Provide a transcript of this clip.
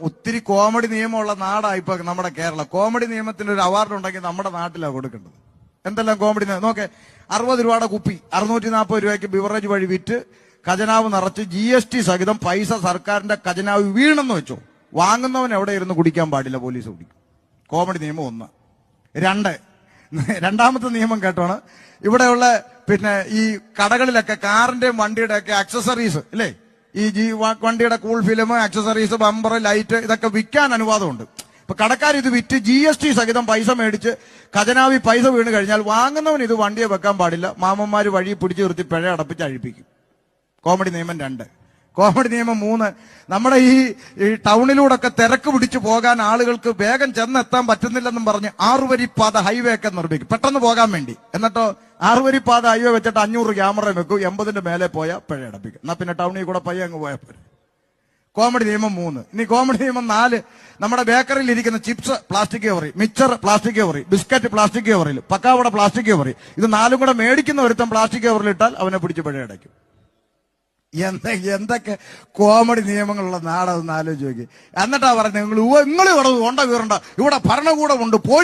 ഒത്തിരി കോമഡി നിയമമുള്ള നാടാ ഇപ്പൊ നമ്മുടെ കേരളം. കോമഡി നിയമത്തിന് ഒരു അവാർഡ് ഉണ്ടെങ്കിൽ നമ്മുടെ നാട്ടിലാണ് കൊടുക്കേണ്ടത്. എന്തെല്ലാം കോമഡി നിയമം നോക്കെ. 60 രൂപയുടെ കുപ്പി 640 രൂപയ്ക്ക് ബിവറേജ് വഴി വിറ്റ് ഖജനാവ് നിറച്ച് GST സഹിതം പൈസ സർക്കാരിന്റെ ഖജനാവ് വീണെന്ന് വെച്ചോ, വാങ്ങുന്നവൻ എവിടെ ഇരുന്ന് കുടിക്കാൻ പാടില്ല, പോലീസ് കുടിക്കും. കോമഡി നിയമം 1. രണ്ടാമത്തെ നിയമം കേട്ടോണ്. ഇവിടെയുള്ള ഈ കടകളിലൊക്കെ കാറിന്റെയും വണ്ടിയുടെ ഒക്കെ അക്സസറീസ് ഇല്ലേ, ഈ വണ്ടിയുടെ cool film, accessories, bumper, light, ഇതൊക്കെ വിൽക്കാൻ അനുവാദമുണ്ട്. ഇപ്പൊ കടക്കാർ ഇത് വിറ്റ് GST സഹിതം പൈസ മേടിച്ച് ഖജനാവി പൈസ വീണ് കഴിഞ്ഞാൽ വാങ്ങുന്നവൻ ഇത് വണ്ടിയെ വെക്കാൻ പാടില്ല, മാമന്മാര് വഴി പിടിച്ചു നിർത്തി പിഴ അടപ്പിച്ച് അഴിപ്പിക്കും. കോമഡി നിയമം 2. കോമഡി നിയമം 3. നമ്മുടെ ഈ ടൗണിലൂടെ തിരക്ക് പിടിച്ചു പോകാൻ ആളുകൾക്ക് വേഗം ചെന്നെത്താൻ പറ്റുന്നില്ലെന്നും പറഞ്ഞ് 6 വരിപ്പാത ഹൈവേ ഒക്കെ നിർമ്മിക്കും പെട്ടെന്ന് പോകാൻ വേണ്ടി. എന്നിട്ടോ 6 വരിപ്പാത ഹൈവേ വെച്ചിട്ട് 500 ക്യാമറ വെക്കും, 80ന്റെ മേലെ പോയാൽ പിഴ അടപ്പിക്കും. എന്നാ പിന്നെ ടൗണിൽ കൂടെ പയ്യെ അങ്ങ് പോയാൽ പോരെ. കോമഡി നിയമം 3. ഇനി കോമഡി നിയമം 4. നമ്മുടെ ബേക്കറിയിൽ ഇരിക്കുന്ന ചിപ്സ് പ്ലാസ്റ്റിക് കവറി, മിച്ചർ പ്ലാസ്റ്റിക് കവറി, ബിസ്ക്കറ്റ് പ്ലാസ്റ്റിക് കവറിൽ, പക്കാവട പ്ലാസ്റ്റിക് കവറി, ഇത് 4 കൂടെ മേടിക്കുന്ന ഒരുത്തം പ്ലാസ്റ്റിക് കവറിൽ ഇട്ടാൽ അവനെ പിടിച്ച് പിഴ അടയ്ക്കും. എന്തൊക്കെ കോമഡി നിയമങ്ങളുള്ള നാടതെന്ന് ആലോചിച്ച് നോക്കി. എന്നിട്ടാ പറഞ്ഞത്, നിങ്ങൾ ഇവിടെ കൊണ്ട വീറണ്ട, ഇവിടെ ഭരണകൂടമുണ്ട്, പോലീസ്